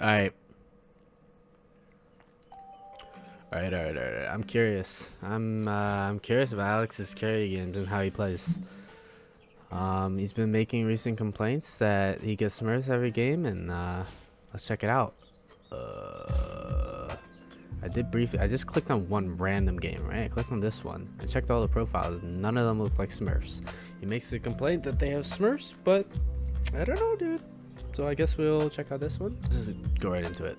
Alright. Alright. I'm curious. I'm curious about Alex's carry games and how he plays. He's been making recent complaints that he gets smurfs every game, and let's check it out. I just clicked on one random game, right? I clicked on this one. I checked all the profiles. None of them look like smurfs. He makes a complaint that they have smurfs, but I don't know, dude. So I guess we'll check out this one. Let's just go right into it.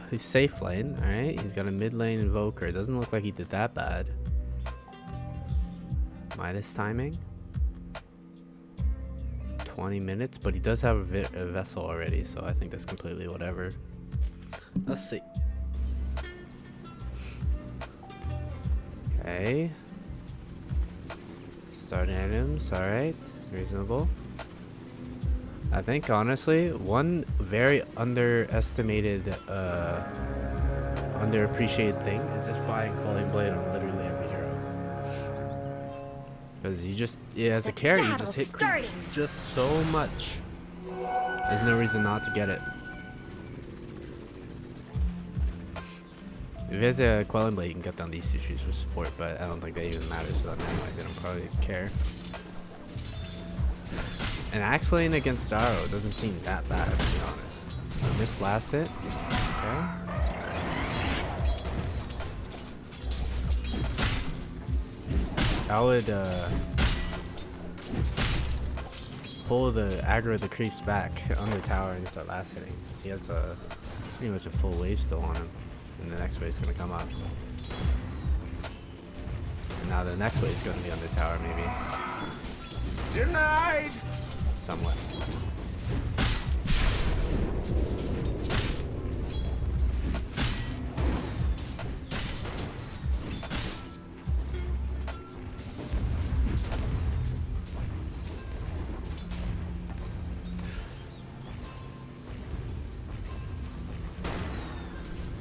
He's safe lane, alright? He's got a mid lane invoker. It doesn't look like he did that bad. Minus timing. 20 minutes, but he does have a vessel already, so I think that's completely whatever. Let's see. Okay. Starting items, alright. Reasonable. I think honestly, one very underestimated, underappreciated thing is just buying Calling Blade on literally every hero. Because as a carry, you just hit creep just so much. There's no reason not to get it. If he has a Quelling Blade, you can get down these two trees for support, but I don't think that even matters to them anyway. They don't probably care. And axe lane against Zaro doesn't seem that bad, to be honest. So missed last hit. Okay. I would pull the aggro the creeps back on the tower and start last hitting. Because he has pretty much a full wave still on him. And the next wave's gonna come up. And now the next wave's gonna be on the tower, maybe. Denied! Somewhat.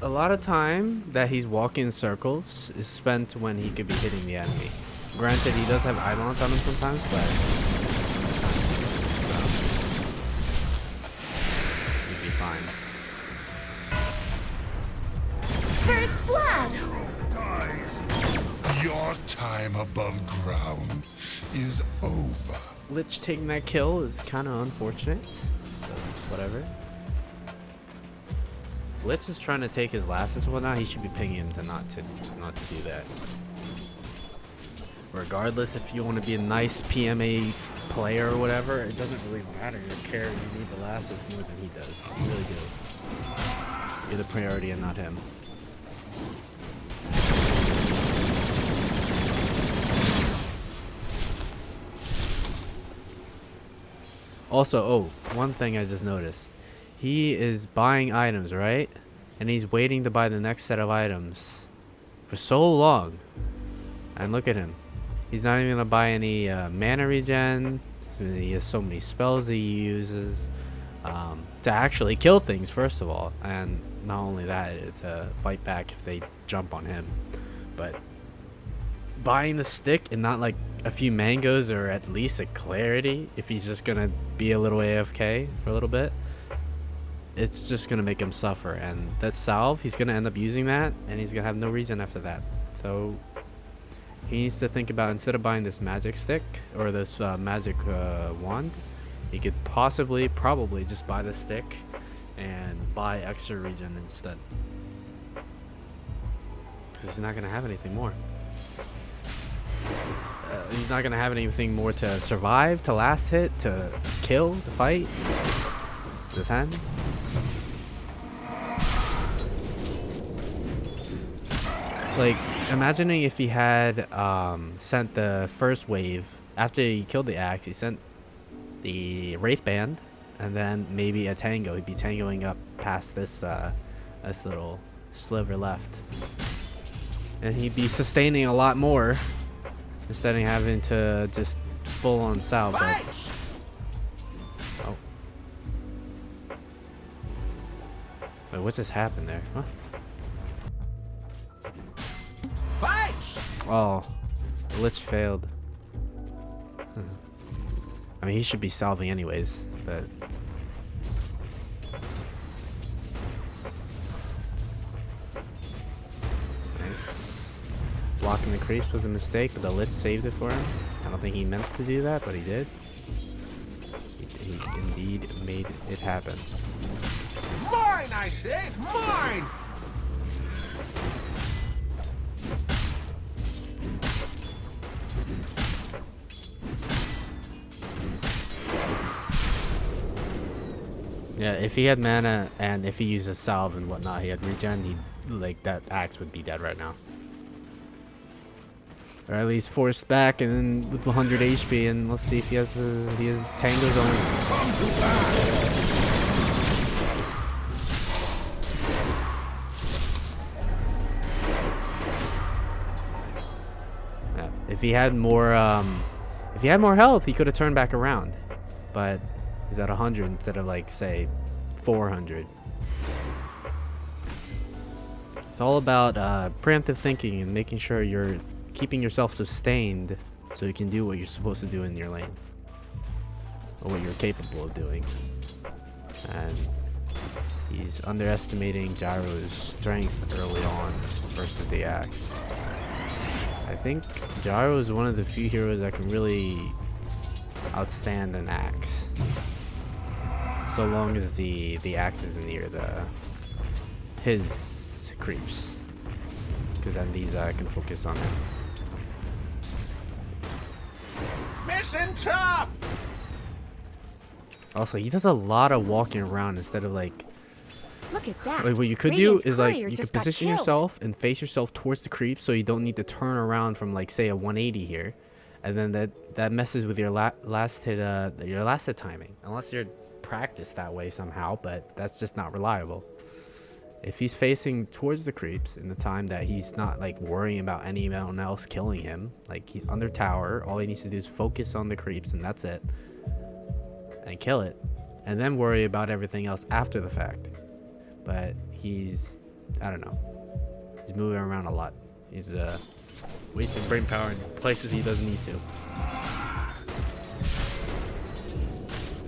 A lot of time that he's walking in circles is spent when he could be hitting the enemy. Granted, he does have Eidolons on him sometimes, but he'd be fine. First blood! Your time above ground is over. Lich taking that kill is kind of unfortunate. So whatever. If Lich is trying to take his lasses and whatnot, he should be pinging him to not to do that. Regardless, if you want to be a nice PMA player or whatever, it doesn't really matter. Your carry, you need the lasses more than he does. You really do. You're the priority and not him. Also, one thing I just noticed. He is buying items, right? And he's waiting to buy the next set of items for so long. And look at him. He's not even going to buy any mana regen. He has so many spells he uses to actually kill things, first of all. And not only that, to fight back if they jump on him. But buying the stick and not like a few mangoes or at least a clarity, if he's just going to be a little AFK for a little bit, it's just going to make him suffer. And that salve, he's going to end up using that, and he's going to have no reason after that. So he needs to think about, instead of buying this magic stick or this magic wand, he could probably just buy the stick and buy extra regen instead. Because he's not going to have anything more. He's not going to have anything more to survive, to last hit, to kill, to fight, to defend. Like, imagining if he had sent the first wave, after he killed the axe, he sent the Wraith Band, and then maybe a tango. He'd be tangoing up past this little sliver left. And he'd be sustaining a lot more, instead of having to just full on salve. Oh. Wait, what just happened there? Huh? Oh, the Lich failed. I mean, he should be salving anyways, but... Nice. Blocking the creeps was a mistake, but the Lich saved it for him. I don't think he meant to do that, but he did. He indeed made it happen. Mine, I say! Mine! Yeah, if he had mana and if he used a salve and whatnot, he had regen, he like that axe would be dead right now. Or at least forced back and then with 100 HP, and let's see if he has tangos on. Yeah, if he had more health, he could have turned back around, but he's at 100 instead of like say 400. It's all about preemptive thinking and making sure you're keeping yourself sustained so you can do what you're supposed to do in your lane, or what you're capable of doing. And he's underestimating Gyro's strength early on versus the axe. I think Gyro is one of the few heroes that can really outstand an axe, so long as the axe is near his creeps, because then these can focus on him. Mission top! Also, he does a lot of walking around instead of like... Look at that. Like what you could Radiant's do is like courier you just could got position killed. yourself and face yourself towards the creep, so you don't need to turn around from like say a 180 here, and then that messes with your last hit timing, unless you're practiced that way somehow, but that's just not reliable. If he's facing towards the creeps in the time that he's not like worrying about anyone else killing him, like he's under tower, all he needs to do is focus on the creeps and that's it, and kill it, and then worry about everything else after the fact. But he's, I don't know, he's moving around a lot. He's wasting brain power in places he doesn't need to.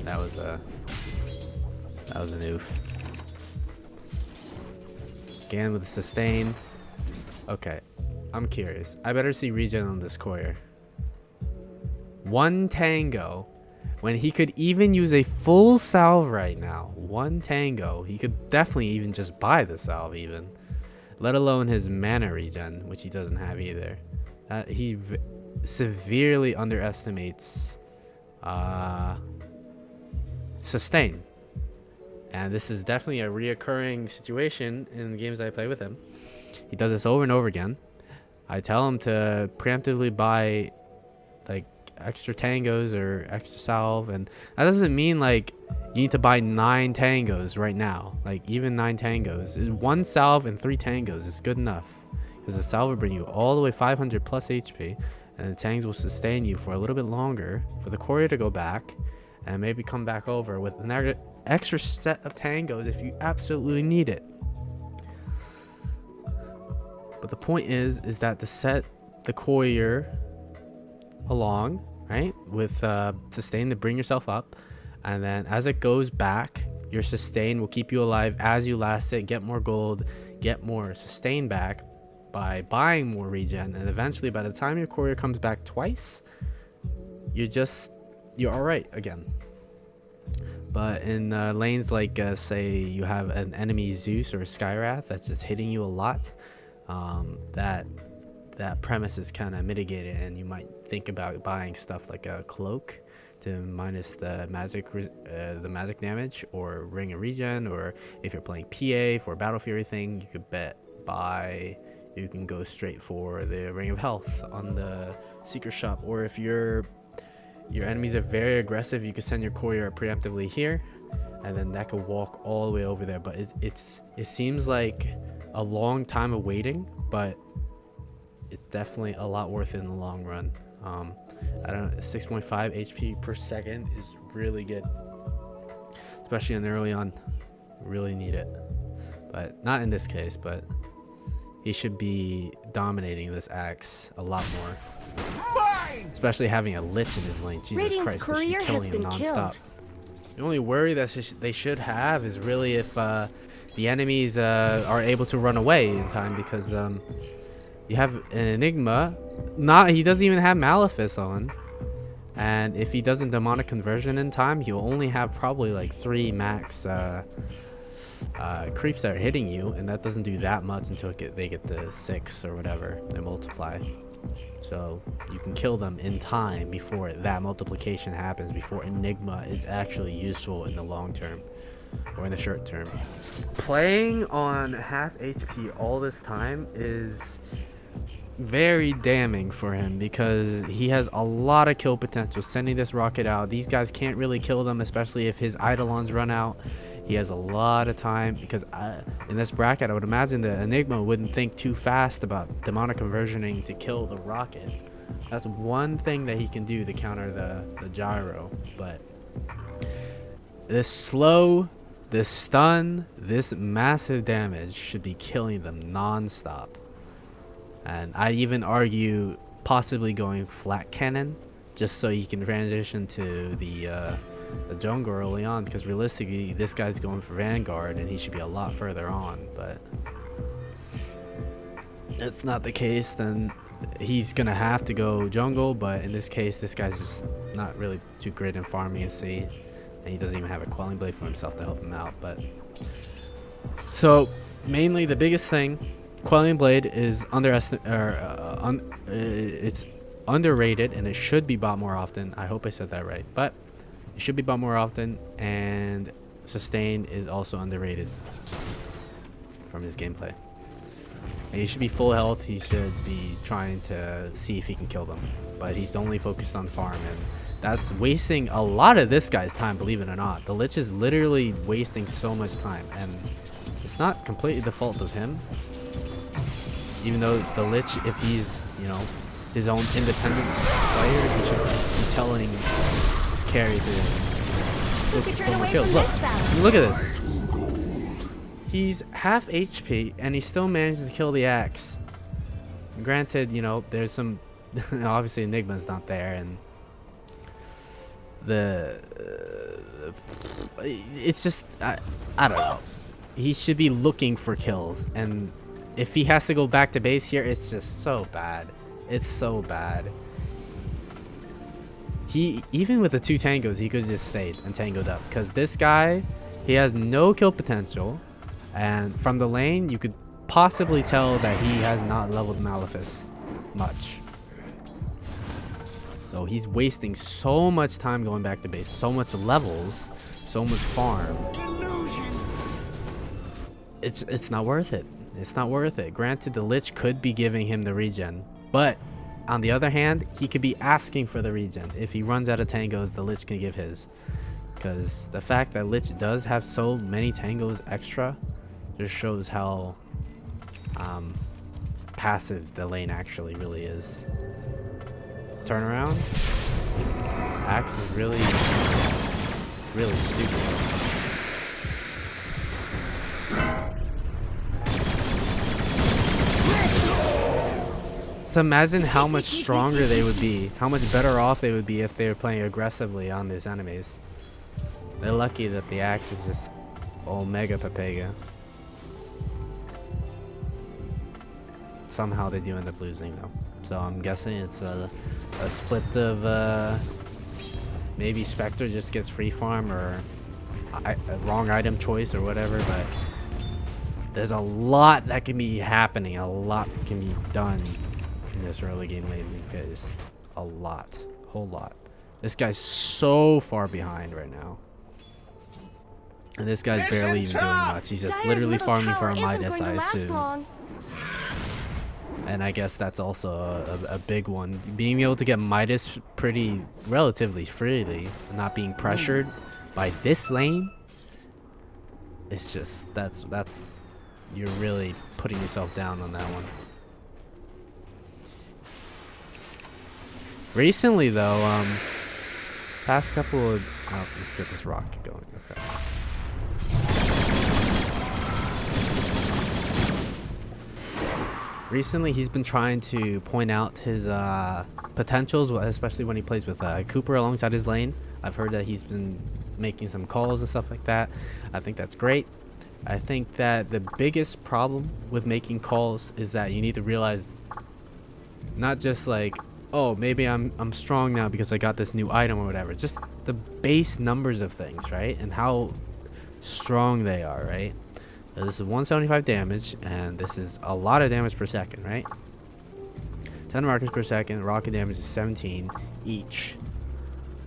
That was an oof. Again with the sustain. Okay, I'm curious. I better see regen on this courier. One tango, when he could even use a full salve right now. One tango. He could definitely even just buy the salve even. Let alone his mana regen, which he doesn't have either. He severely underestimates sustain. And this is definitely a reoccurring situation in the games I play with him. He does this over and over again. I tell him to preemptively buy like extra tangos or extra salve, and that doesn't mean like you need to buy 9 tangos right now. Like even 9 tangos, 1 salve and 3 tangos is good enough, because the salve will bring you all the way 500 plus HP, and the tangs will sustain you for a little bit longer for the courier to go back and maybe come back over with an extra set of tangos if you absolutely need it. But the point is that to set the courier along, right, with sustain to bring yourself up, and then as it goes back, your sustain will keep you alive as you last it, get more gold, get more sustain back by buying more regen, and eventually by the time your courier comes back twice, you're all right again. But in lanes like say you have an enemy Zeus or a Skywrath that's just hitting you a lot, that premise is kind of mitigated, and you might think about buying stuff like a cloak to minus the magic damage, or ring of regen, or if you're playing PA for a Battle Fury thing, you could you can go straight for the ring of health on the secret shop, or if your enemies are very aggressive, you can send your courier preemptively here, and then that could walk all the way over there. But it seems like a long time of waiting, but it's definitely a lot worth it in the long run. I don't know, 6.5 HP per second is really good, especially in early on. Really need it, but not in this case. But he should be dominating this axe a lot more. Mine! Especially having a Lich in his lane. Jesus Radiant's Christ, they should courier be killing has him been non-stop. killed. The only worry that they should have is really if the enemies are able to run away in time, because you have an Enigma. He doesn't even have Malefice on. And if he doesn't demonic conversion in time, he'll only have probably like 3 max creeps that are hitting you, and that doesn't do that much until they get to 6 or whatever. They multiply. So you can kill them in time before that multiplication happens, before Enigma is actually useful in the long term or in the short term. Playing on half HP all this time is very damning for him, because he has a lot of kill potential sending this rocket out. These guys can't really kill them, especially if his Eidolons run out. He has a lot of time, because in this bracket I would imagine the Enigma wouldn't think too fast about demonic conversioning to kill the rocket. That's one thing that he can do to counter the gyro. But this slow, this stun, this massive damage should be killing them non-stop. And I even argue possibly going flat cannon, just so he can transition to the jungle early on, because realistically this guy's going for Vanguard and he should be a lot further on. But it's not the case, then he's gonna have to go jungle. But in this case, this guy's just not really too great in farming, you see, and he doesn't even have a Quelling Blade for himself to help him out. But so mainly the biggest thing, Quelling Blade is it's underrated, and it should be bought more often. I hope I said that right, but it should be bought more often. And Sustain is also underrated from his gameplay. And he should be full health. He should be trying to see if he can kill them, but he's only focused on farm, and that's wasting a lot of this guy's time, believe it or not. The Lich is literally wasting so much time, and it's not completely the fault of him. Even though the Lich, if he's, you know, his own independent player, he should be telling his carry to look for more kills. Look at this. He's half HP, and he still manages to kill the axe. Granted, you know, there's some... obviously, Enigma's not there, and... it's just... I don't know. He should be looking for kills, and... if he has to go back to base here, it's just so bad. It's so bad. Even with the 2 tangos, he could have just stayed and tangoed up, because this guy, he has no kill potential, and from the lane you could possibly tell that he has not leveled Malefice much. So he's wasting so much time going back to base, so much levels, so much farm. It's not worth it. It's not worth it. Granted, the Lich could be giving him the regen, but on the other hand, he could be asking for the regen. If he runs out of tangos, the Lich can give his. Because the fact that Lich does have so many tangos extra just shows how passive the lane actually really is. Turnaround. Axe is really stupid. So imagine how much stronger they would be, how much better off they would be if they were playing aggressively on these enemies. They're lucky that the axe is just Omega Papega. Somehow they do end up losing though. So I'm guessing it's a split of maybe Spectre just gets free farm, or a wrong item choice or whatever, but there's a lot that can be happening, a lot can be done in this early game laning phase. A whole lot. This guy's so far behind right now. And this guy's barely even doing much. He's just literally farming for a Midas, I assume. And I guess that's also a big one. Being able to get Midas relatively freely, and not being pressured by this lane, it's just, that's you're really putting yourself down on that one. Recently though, past couple of, let's get this rocket going. Okay. recently he's been trying to point out his potentials, especially when he plays with Cooper alongside his lane. I've heard that he's been making some calls and stuff like that. I think that's great. I think that the biggest problem with making calls is that you need to realize not just like, oh, maybe I'm strong now because I got this new item or whatever. Just the base numbers of things, right? And how strong they are, right? Now, this is 175 damage, and this is a lot of damage per second, right? 10 markers per second. Rocket damage is 17 each.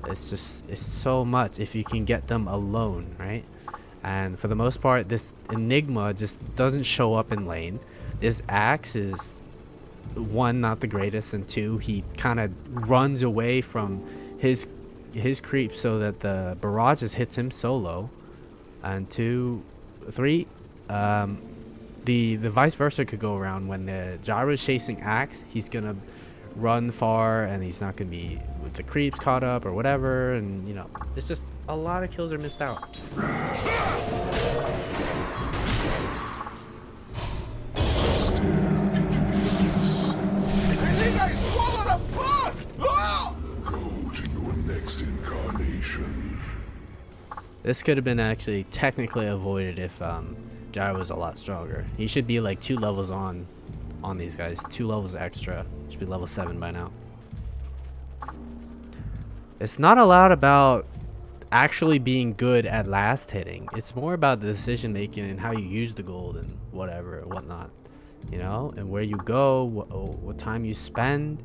It's so much if you can get them alone, right? And for the most part, this Enigma just doesn't show up in lane. This axe is, one, not the greatest, and two, he kind of runs away from his creep so that the barrage just hits him solo. And three, the vice versa could go around. When the gyro is chasing axe, he's gonna run far and he's not gonna be with the creeps caught up or whatever, and you know, it's just a lot of kills are missed out. I think I swallowed a bug! Ah! Go to your next incarnation. This could have been actually technically avoided if Gyro was a lot stronger. He should be like 2 levels on these guys, 2 levels extra. Should be level 7 by now. It's not a lot about actually being good at last hitting. It's more about the decision making and how you use the gold and whatever, whatnot, you know, and where you go, what time you spend,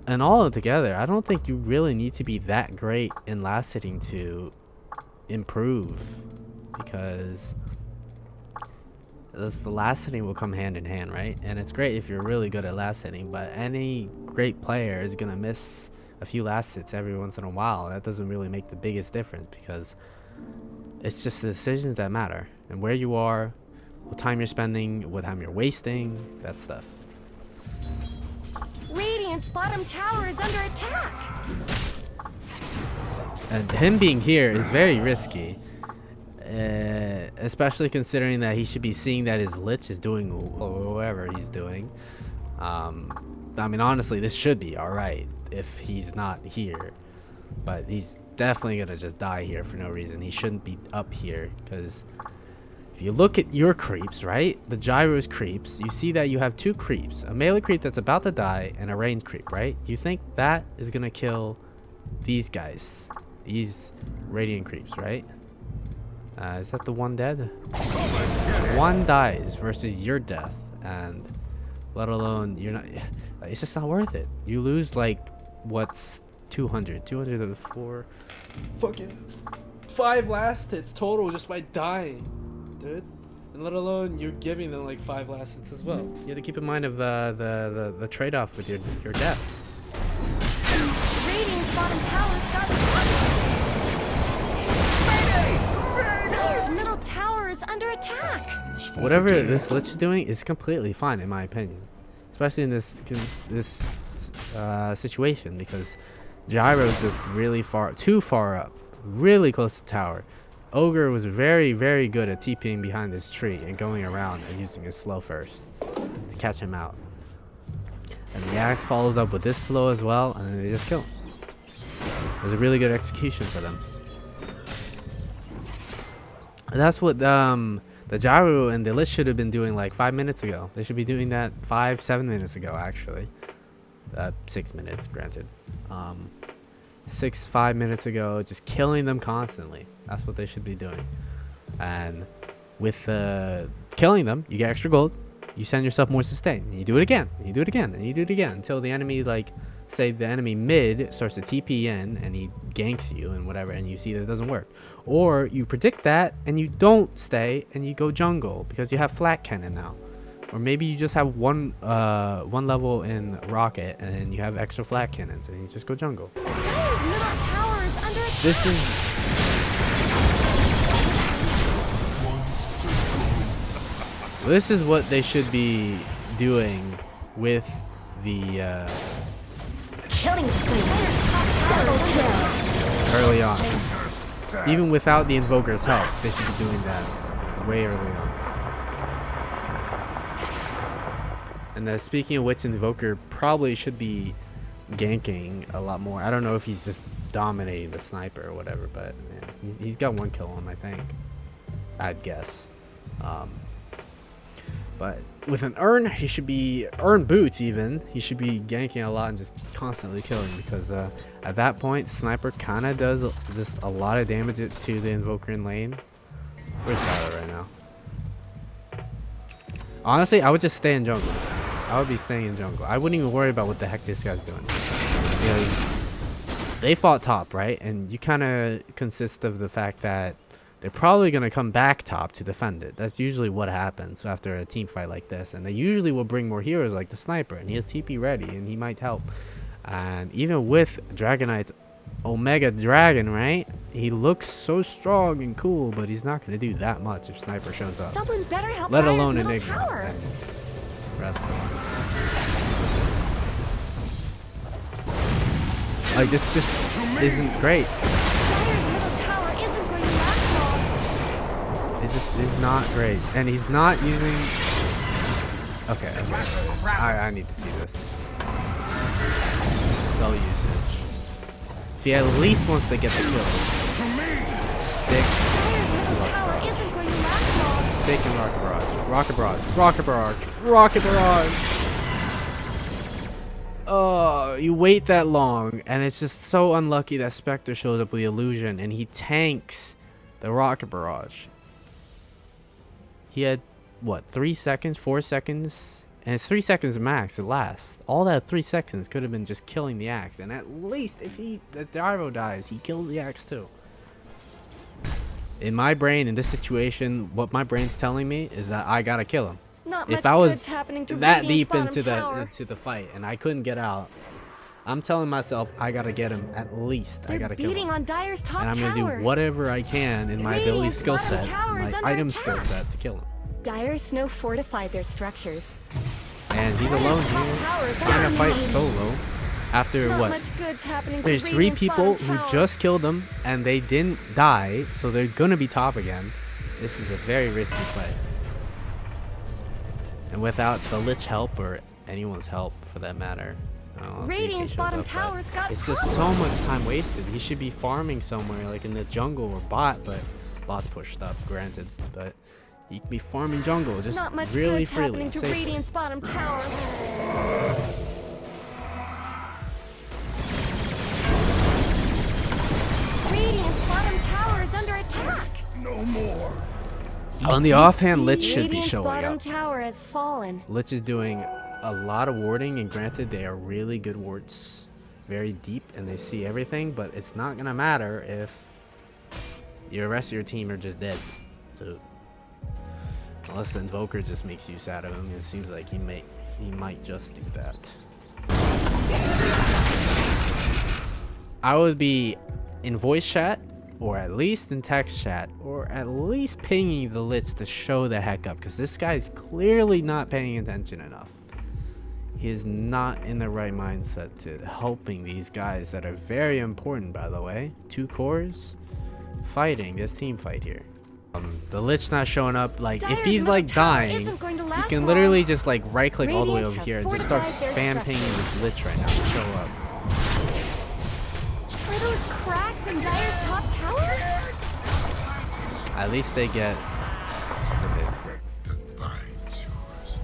and all together. I don't think you really need to be that great in last hitting to improve, because the last hitting will come hand in hand, right? And it's great if you're really good at last hitting, but any great player is gonna miss a few last hits every once in a while. That doesn't really make the biggest difference, because it's just the decisions that matter, and where you are, what time you're spending, what time you're wasting, that stuff. Radiant's bottom tower is under attack. And him being here is very risky, especially considering that he should be seeing that his Lich is doing whatever he's doing. I mean, honestly, this should be alright if he's not here, but he's definitely gonna just die here for no reason. He shouldn't be up here, because if you look at your creeps, right, the Gyro's creeps, you see that you have 2 creeps, a melee creep that's about to die and a ranged creep, right? You think that is gonna kill these guys, these radiant creeps, right? Is that the one dead? One dies versus your death, and let alone you're not, it's just not worth it. You lose like, what's 204 fucking 5 last hits total just by dying, dude. And let alone you're giving them like 5 last hits as well. You have to keep in mind of the trade-off with your death. Radiant's bottom tower's got Dire's middle tower is under attack. Whatever this Lich is doing is completely fine, in my opinion, especially in this situation, because Gyro is just really too far up, really close to tower. Ogre was very, very good at TPing behind this tree and going around and using his slow first to catch him out. And the axe follows up with this slow as well, and then they just kill him. It was a really good execution for them. And that's what the Gyro and the Lich should have been doing like 5 minutes ago. They should be doing that 7 minutes ago, actually. 6 minutes, granted. 5 minutes ago, just killing them constantly. That's what they should be doing. And with killing them, you get extra gold. You send yourself more sustain. And you do it again. And you do it again. And you do it again until the enemy, like, say the enemy mid starts to TP in and he ganks you and whatever, and you see that it doesn't work. Or you predict that and you don't stay and you go jungle because you have flat cannon now. Or maybe you just have one level in rocket and you have extra flat cannons and you just go jungle. Dire's middle tower is under attack. This is what they should be doing with the Killing spree. Double kill. early on. Even without the Invoker's help, they should be doing that way early on. And speaking of which, Invoker probably should be ganking a lot more. I don't know if he's just dominating the sniper or whatever, but yeah, he's got 1 kill on him, I think. I'd guess. But with an Urn, he should be Urn boots even. He should be ganking a lot and just constantly killing, because at that point, sniper kind of does just a lot of damage to the Invoker in lane. Where's Shadow right now? Honestly, I would just stay in jungle. I would be staying in jungle. I wouldn't even worry about what the heck this guy's doing. Because they fought top, right? And you kind of consist of the fact that they're probably going to come back top to defend it. That's usually what happens after a team fight like this. And they usually will bring more heroes like the sniper. And he has TP ready and he might help. And even with Dragonite's Omega Dragon, right? He looks so strong and cool, but he's not going to do that much if sniper shows up. Someone better help Let Dyer's alone middle Enigma. tower. And rest of them. Like, this just isn't great. Dyer's middle tower isn't going to last long. It just is not great. And he's not using... Okay. I need to see this. Spell usage. If he at least wants to get the kill. Stick. Dyer's middle tower isn't going to last long. Stick and Rocket Barrage. Rocket Barrage. Rocket Barrage. Rocket Barrage. Oh, you wait that long, and it's just so unlucky that Spectre shows up with the illusion, and he tanks the Rocket Barrage. He had, what, 3 seconds, 4 seconds? And it's 3 seconds max, it lasts. All that 3 seconds could have been just killing the axe, and at least if the Gyro dies, he kills the axe too. In my brain, in this situation, what my brain's telling me is that I gotta kill him. Not If much I was good's happening to that Radiant's deep bottom into tower. the fight and I couldn't get out, I'm telling myself I gotta get him at least. I They're gotta kill beating him. on Dyer's top And I'm tower. gonna do whatever I can in my ability Radiant's skill bottom set, tower is my under item attack. skill set to kill him. Dire Snow fortified their structures. And he's Dyer's alone top here, tower is trying to under fight attack. solo. After Not what? much good's happening to There's 3 Radiant's people bottom who tower. just killed him and they didn't die, so they're gonna be top again. This is a very risky play. And without the Lich help, or anyone's help for that matter, I don't know if DK Radiant's shows bottom up, but tower's got it's just so much time wasted. He should be farming somewhere, like in the jungle or bot, but bot's pushed up, granted. But he can be farming jungle, just Not much really good's freely. happening to safely. Radiant's bottom tower. Radiant's bottom tower is under attack. No more. On the offhand, Lich should be Radiant's showing bottom up. tower has fallen. Lich is doing a lot of warding, and granted, they are really good wards. Very deep, and they see everything, but it's not going to matter if the rest of your team are just dead. So, unless the Invoker just makes use out of him, it seems like he might just do that. I would be in voice chat, or at least in text chat, or at least pinging the Lich to show the heck up, because this guy's clearly not paying attention enough. He is not in the right mindset to helping these guys that are very important, by the way. 2 cores fighting this team fight here. The Lich not showing up, like if Dyer's he's middle like tower dying, isn't going to you last can long. literally just like right click all the way Radiant over have here and just start fortified their spam pinging this Lich right now to show up. Are those cracks in Dyer's top tower? At least they get the mid. Defines yours.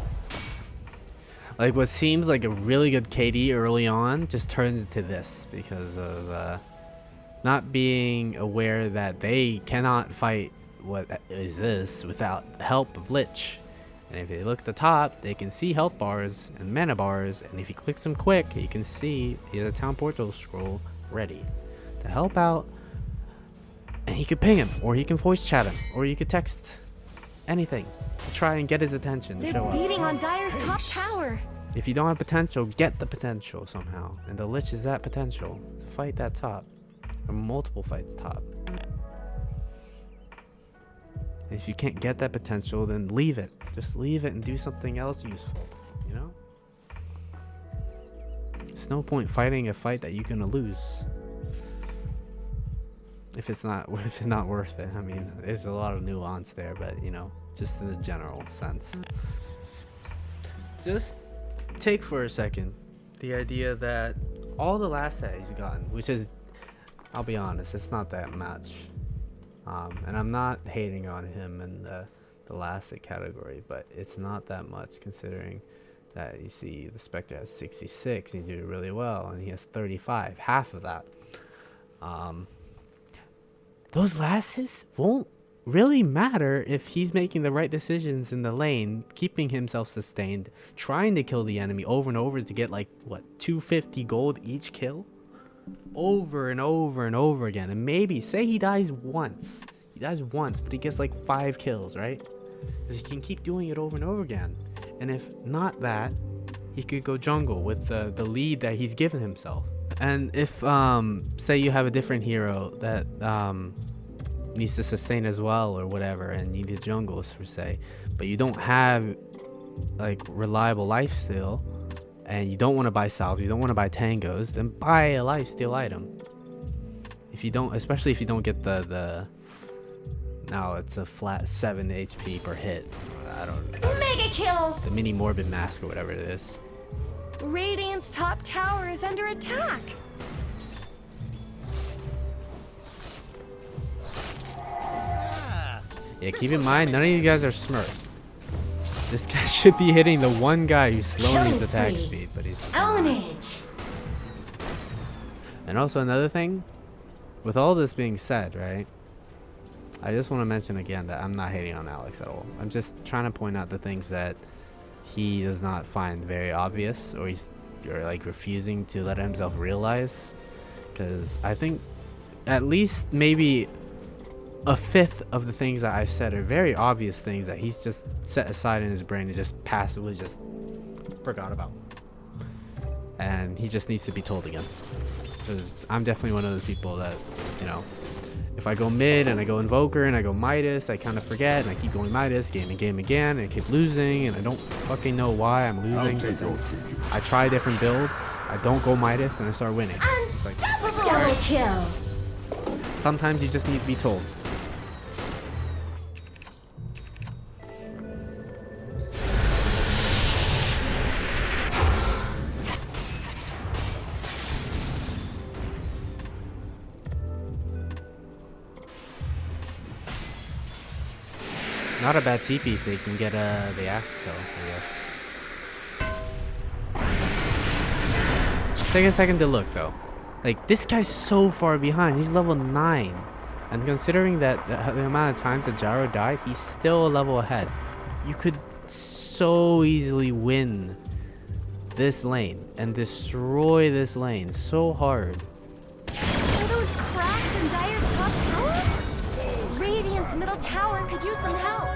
Like what seems like a really good KD early on just turns into this because of not being aware that they cannot fight what is this without help of Lich. And if they look at the top, they can see health bars and mana bars, and if he clicks them quick, he can see he has a town portal scroll ready to help out, and he could ping him, or he can voice chat him, or you could text anything to try and get his attention to They're show up. beating on Dyer's top tower. If you don't have potential, get the potential somehow. And the Lich is that potential to fight that top. Or multiple fights top. If you can't get that potential, then leave it. Just leave it and do something else useful. You know? There's no point fighting a fight that you're gonna lose. If it's not worth it. I mean, there's a lot of nuance there, but you know, just in a general sense. Just take for a second the idea that all the last set he's gotten, which is, I'll be honest, it's not that much. And I'm not hating on him in the last set category, but it's not that much considering that you see the Spectre has 66, he's doing really well, and he has 35, half of that. Those last hits won't really matter if he's making the right decisions in the lane, keeping himself sustained, trying to kill the enemy over and over to get like what, 250 gold each kill over and over and over again. And maybe say he dies once, but he gets like 5 kills, right? Because he can keep doing it over and over again. And if not that, he could go jungle with the lead that he's given himself. And if say you have a different hero that needs to sustain as well or whatever, and you need jungles for say, but you don't have like reliable lifesteal, and you don't want to buy salves, you don't want to buy tangos, then buy a lifesteal item. If you don't, especially if you don't get the now it's a flat 7 HP per hit, I don't know, Mega kill! the mini morbid mask or whatever it is. Radiant's top tower is under attack. Yeah, keep in mind, none of you guys are smurfs. This guy should be hitting the one guy who's slowing his attack speed, but he's not. Ownage. And also another thing, with all this being said, right, I just want to mention again that I'm not hating on Alex at all. I'm just trying to point out the things that he does not find very obvious, or he's like refusing to let himself realize, because I think at least maybe a fifth of the things that I've said are very obvious things that he's just set aside in his brain and just passively just forgot about, and he just needs to be told again. Because I'm definitely one of those people that, you know, if I go mid and I go Invoker and I go Midas, I kind of forget and I keep going Midas game and game again, and I keep losing and I don't fucking know why I'm losing. But then I try a different build, I don't go Midas, and I start winning. It's like, Double kill. sometimes you just need to be told. Not a bad TP if they can get the axe kill, I guess. Take a second to look though. Like, this guy's so far behind. He's level 9. And considering that the amount of times that Gyro died, he's still a level ahead. You could so easily win this lane and destroy this lane so hard. Are those cracks in Dire's top tower? Radiant's middle tower could use some help.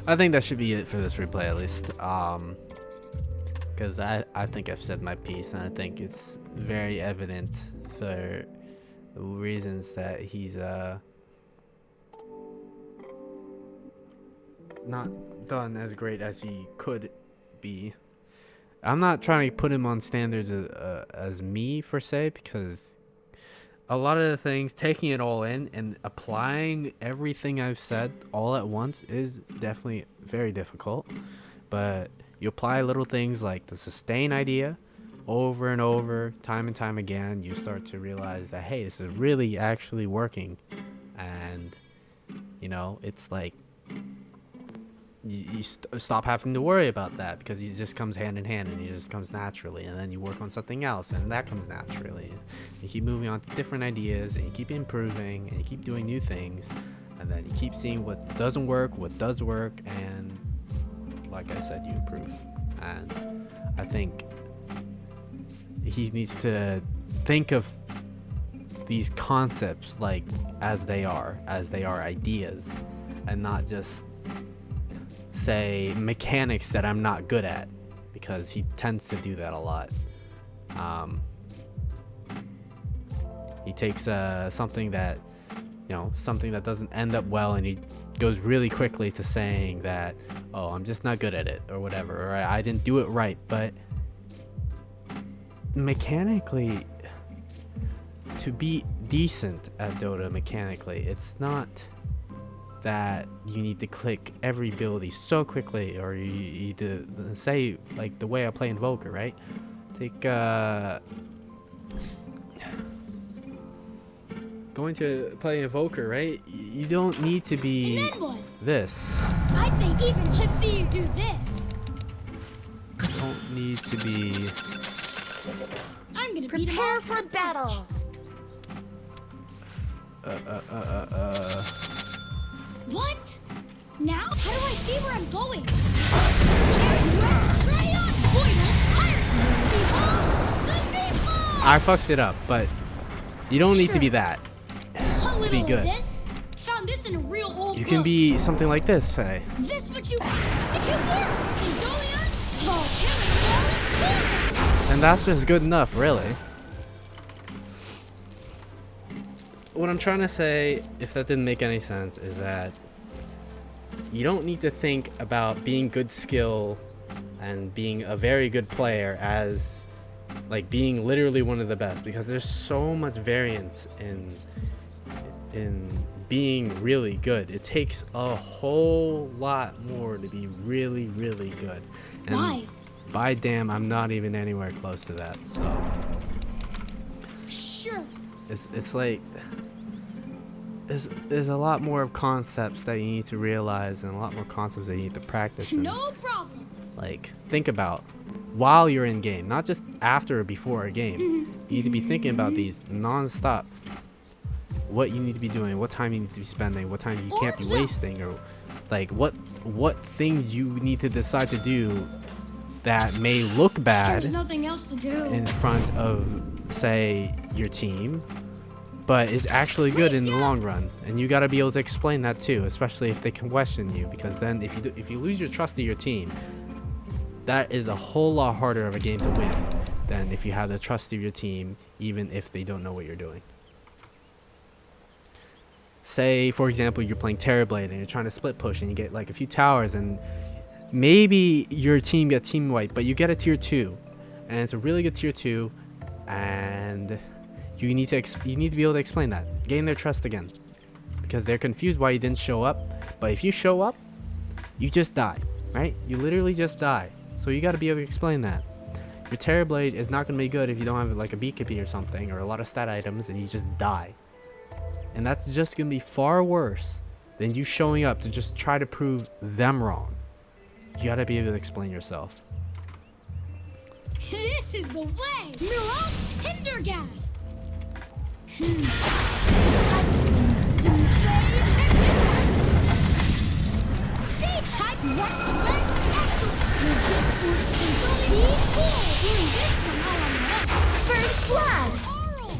I think that should be it for this replay, at least. Because I think I've said my piece, and I think it's very evident for the reasons that he's not done as great as he could be. I'm not trying to put him on standards as me per se, because a lot of the things, taking it all in and applying everything I've said all at once is definitely very difficult. But you apply little things like the sustain idea over and over, time and time again, you start to realize that, hey, this is really actually working. And, you know, it's like you stop having to worry about that, because it just comes hand in hand and it just comes naturally, and then you work on something else and that comes naturally. You keep moving on to different ideas, and you keep improving, and you keep doing new things, and then you keep seeing what doesn't work, what does work, and like I said, you improve. And I think he needs to think of these concepts like as they are ideas, and not just say mechanics that I'm not good at, because he tends to do that a lot. He takes something that, you know, something that doesn't end up well, and he goes really quickly to saying that, oh, I'm just not good at it, or whatever, or I didn't do it right. But mechanically, to be decent at Dota mechanically, it's not that you need to click every ability so quickly, or you need to say like the way I play Invoker, right? Take going to play Invoker, right? You don't need to be And then what? this. I'd say even let's see you do this. You don't need to be. I'm gonna beat him Prepare all. for battle. What? Now? How do I see where I'm going? Can't wreck straight on! Voidal Iron! Behold the meatball! I fucked it up, but you don't need to be Sure. that. A little be of good. this. Found this in a real old You can book. be something like this, say. This what you stick it work! Condolience? Oh, killing all of course! And that's just good enough, really. What I'm trying to say, if that didn't make any sense, is that you don't need to think about being good skill and being a very good player as like being literally one of the best, because there's so much variance in being really good. It takes a whole lot more to be really, really good. And Why? by damn, I'm not even anywhere close to that. So Sure. it's like there's a lot more of concepts that you need to realize, and a lot more concepts that you need to practice. And, No problem. like, think about while you're in game, not just after or before a game. You need to be thinking about these non-stop. What you need to be doing, what time you need to be spending, what time you can't be Orbs up. wasting, or like what things you need to decide to do that may look bad There's nothing else to do. in front of, say, your team, but is actually good in the long run. And you got to be able to explain that too, especially if they can question you, because then if you lose your trust of your team, that is a whole lot harder of a game to win than if you have the trust of your team, even if they don't know what you're doing. Say, for example, you're playing Terrorblade and you're trying to split push and you get like a few towers, and maybe your team gets team wiped, but you get a tier 2 and it's a really good tier 2, and you need to be able to explain that, gain their trust again, because they're confused why you didn't show up. But if you show up, you just die, right? You literally just die. So you got to be able to explain that. Your Terrorblade is not going to be good if you don't have like a BKB or something, or a lot of stat items, and you just die. And that's just going to be far worse than you showing up to just try to prove them wrong. You got to be able to explain yourself. This is the way! Mirage Hindergas! Check this out! See? Hot Rex Rex Excellent! Legit food can only be cool! Doing this one all on my own. First blood. Oral!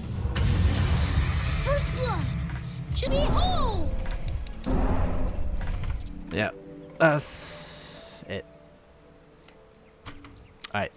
First blood! Should be whole! Yeah, that's it. Alright.